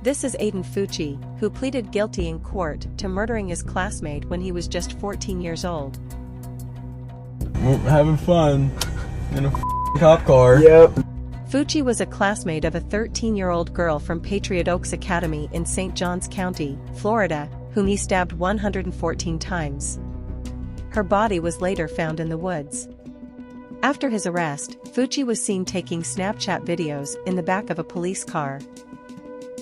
This is Aiden Fucci, who pleaded guilty in court to murdering his classmate when he was just 14 years old. We're having fun in a cop car. Yep. Fucci was a classmate of a 13-year-old girl from Patriot Oaks Academy in St. Johns County, Florida, whom he stabbed 114 times. Her body was later found in the woods. After his arrest, Fucci was seen taking Snapchat videos in the back of a police car.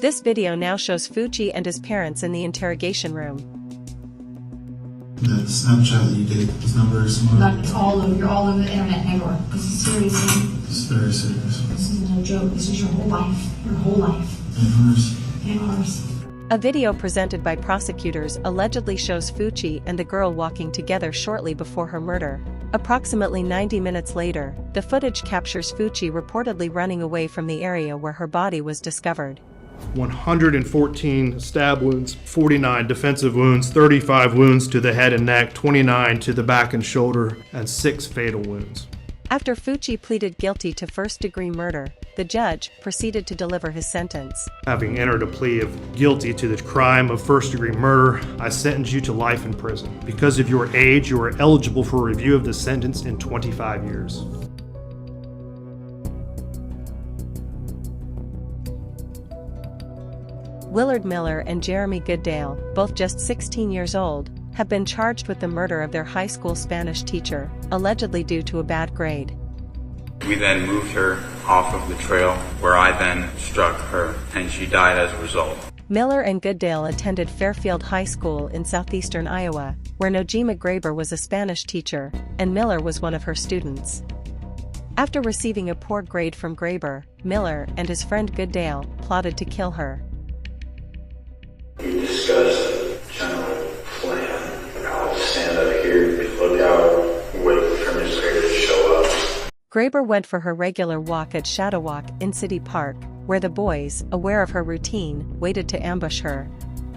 This video now shows Fucci and his parents in the interrogation room. The Snapchat that you did, those numbers. It's all over. You're all over the internet, Negor. This is seriously. This is very serious. This is no joke. This is your whole life. Your whole life. And ours. And ours. A video presented by prosecutors allegedly shows Fucci and the girl walking together shortly before her murder. Approximately 90 minutes later, the footage captures Fucci reportedly running away from the area where her body was discovered. 114 stab wounds, 49 defensive wounds, 35 wounds to the head and neck, 29 to the back and shoulder, and 6 fatal wounds. After Fucci pleaded guilty to first-degree murder, the judge proceeded to deliver his sentence. Having entered a plea of guilty to the crime of first-degree murder, I sentence you to life in prison. Because of your age, you are eligible for review of the sentence in 25 years. Willard Miller and Jeremy Goodale, both just 16 years old, have been charged with the murder of their high school Spanish teacher, allegedly due to a bad grade. We then moved her off of the trail, where I then struck her, and she died as a result. Miller and Goodale attended Fairfield High School in southeastern Iowa, where Nohema Graber was a Spanish teacher, and Miller was one of her students. After receiving a poor grade from Graber, Miller and his friend Goodale plotted to kill her. We discussed a general plan. I'll stand up here, look out, wait for Miss Graber to show up. Graber went for her regular walk at Shadow Walk in City Park, where the boys, aware of her routine, waited to ambush her.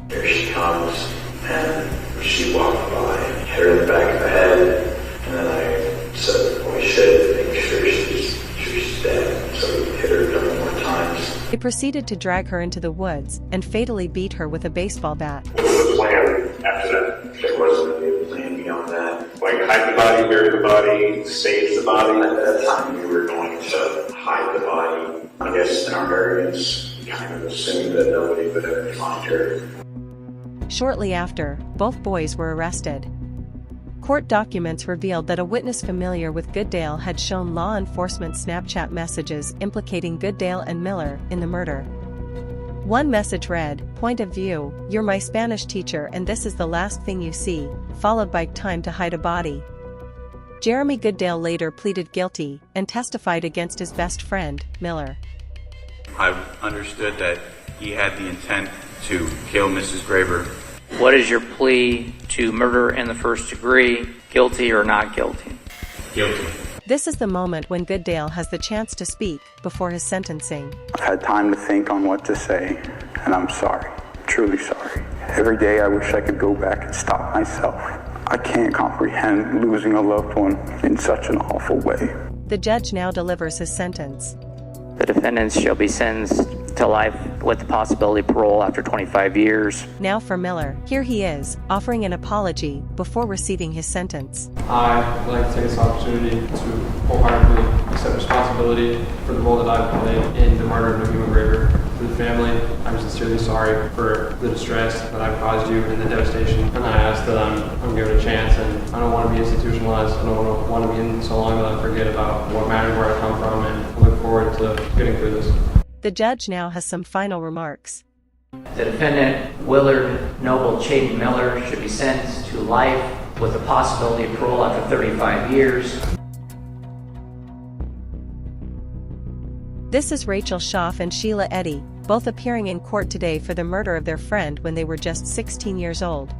Here she comes, and she walked by, hit her in the back of the head, and then I said, "Oh shit, make sure she's dead." So we hit her a couple more times. They proceeded to drag her into the woods and fatally beat her with a baseball bat. What was the plan after that? There wasn't a plan beyond that. Like hide the body, bury the body, save the body. At that time we were going to hide the body. I guess in our arrogance, we kind of assumed that nobody would ever find her. Shortly after, both boys were arrested. Court documents revealed that a witness familiar with Goodale had shown law enforcement Snapchat messages implicating Goodale and Miller in the murder. One message read, "Point of view, you're my Spanish teacher and this is the last thing you see," followed by "Time to hide a body." Jeremy Goodale later pleaded guilty and testified against his best friend, Miller. I understood that he had the intent to kill Mrs. Graber. What is your plea to murder in the first degree, guilty or not guilty? Guilty. This is the moment when Goodale has the chance to speak before his sentencing. I've had time to think on what to say, and I'm sorry, truly sorry. Every day I wish I could go back and stop myself. I can't comprehend losing a loved one in such an awful way. The judge now delivers his sentence. The defendants shall be sentenced to life with the possibility of parole after 25 years. Now for Miller, here he is, offering an apology before receiving his sentence. I would like to take this opportunity to wholeheartedly accept responsibility for the role that I've played in the murder of Nohema Graber. To the family, I'm sincerely sorry for the distress that I've caused you and the devastation, and I ask that I'm given a chance, and I don't want to be institutionalized. I don't want to be in so long that I forget about what matters, where I come from, and I look forward to getting through this. The judge now has some final remarks. The defendant, Willard Noble Chaden Miller, should be sentenced to life with the possibility of parole after 35 years. This is Rachel Schof and Sheila Eddy, both appearing in court today for the murder of their friend when they were just 16 years old.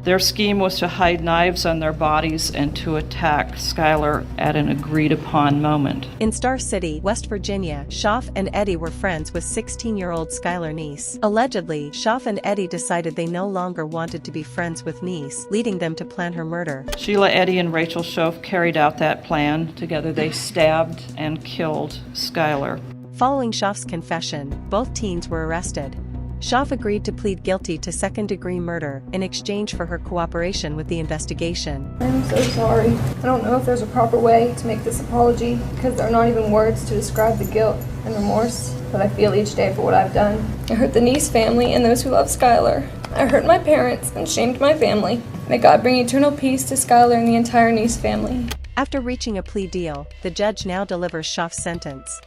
Their scheme was to hide knives on their bodies and to attack Skylar at an agreed-upon moment. In Star City, West Virginia, Schof and Eddy were friends with 16-year-old Skylar Niece. Allegedly, Schof and Eddy decided they no longer wanted to be friends with Niece, leading them to plan her murder. Sheila, Eddy, and Rachel Schof carried out that plan. Together they stabbed and killed Skylar. Following Schof's confession, both teens were arrested. Schof agreed to plead guilty to second-degree murder in exchange for her cooperation with the investigation. I'm so sorry. I don't know if there's a proper way to make this apology because there are not even words to describe the guilt and remorse that I feel each day for what I've done. I hurt the Neese family and those who love Skylar. I hurt my parents and shamed my family. May God bring eternal peace to Skylar and the entire Neese family. After reaching a plea deal, the judge now delivers Schof's sentence.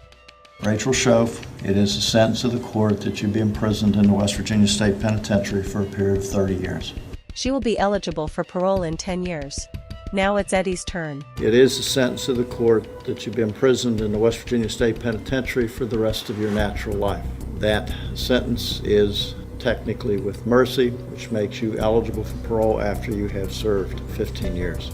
Rachel Schof, it is the sentence of the court that you be imprisoned in the West Virginia State Penitentiary for a period of 30 years. She will be eligible for parole in 10 years. Now it's Eddy's turn. It is the sentence of the court that you be imprisoned in the West Virginia State Penitentiary for the rest of your natural life. That sentence is technically with mercy, which makes you eligible for parole after you have served 15 years.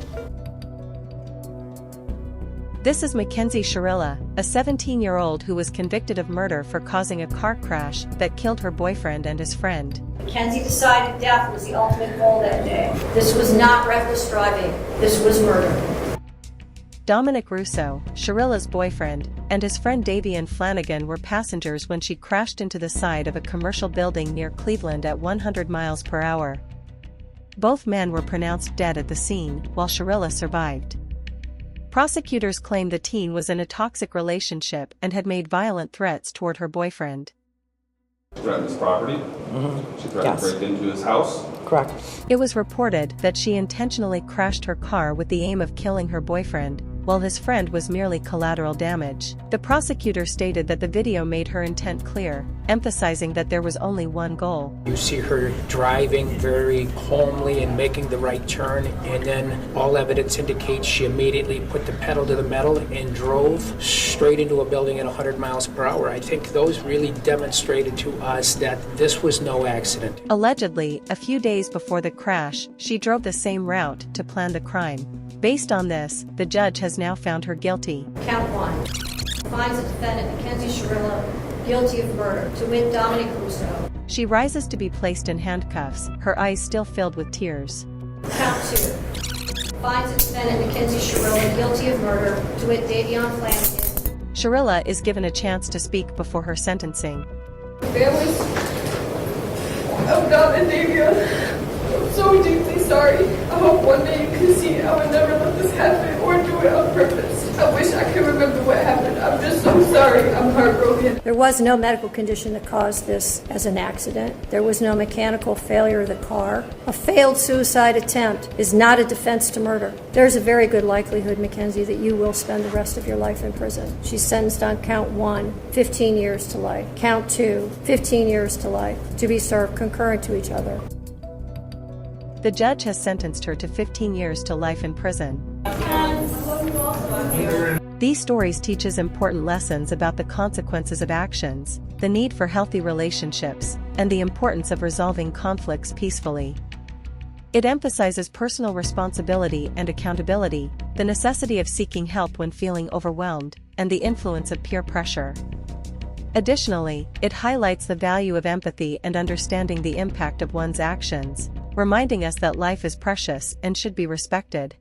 This is Mackenzie Shirilla, a 17-year-old who was convicted of murder for causing a car crash that killed her boyfriend and his friend. Mackenzie decided death was the ultimate goal that day. This was not reckless driving. This was murder. Dominic Russo, Shirilla's boyfriend, and his friend Davian Flanagan were passengers when she crashed into the side of a commercial building near Cleveland at 100 miles per hour. Both men were pronounced dead at the scene, while Shirilla survived. Prosecutors claim the teen was in a toxic relationship and had made violent threats toward her boyfriend. Threatened his property? She threatened to break into his house? Correct. It was reported that she intentionally crashed her car with the aim of killing her boyfriend, while his friend was merely collateral damage. The prosecutor stated that the video made her intent clear, emphasizing that there was only one goal. You see her driving very calmly and making the right turn, and then all evidence indicates she immediately put the pedal to the metal and drove straight into a building at 100 miles per hour. I think those really demonstrated to us that this was no accident. Allegedly, a few days before the crash, she drove the same route to plan the crime. Based on this, the judge has now found her guilty. Count 1. Finds the defendant, Mackenzie Shirilla, guilty of murder, to wit Dominic Russo. She rises to be placed in handcuffs, her eyes still filled with tears. Count 2. Finds the defendant, Mackenzie Shirilla, guilty of murder, to wit Davian Flanagan. Shirilla is given a chance to speak before her sentencing. Families of Dom and Davian, I'm so deeply sorry. I hope one day you can see I would never let this happen or do it on purpose. I wish I could remember what happened. I'm just so sorry. I'm heartbroken. There was no medical condition that caused this as an accident. There was no mechanical failure of the car. A failed suicide attempt is not a defense to murder. There's a very good likelihood, Mackenzie, that you will spend the rest of your life in prison. She's sentenced on count 1, 15 years to life. Count 2, 15 years to life, to be served concurrent to each other. The judge has sentenced her to 15 years to life in prison. These stories teach us important lessons about the consequences of actions, the need for healthy relationships, and the importance of resolving conflicts peacefully. It emphasizes personal responsibility and accountability, the necessity of seeking help when feeling overwhelmed, and the influence of peer pressure. Additionally, it highlights the value of empathy and understanding the impact of one's actions, reminding us that life is precious and should be respected.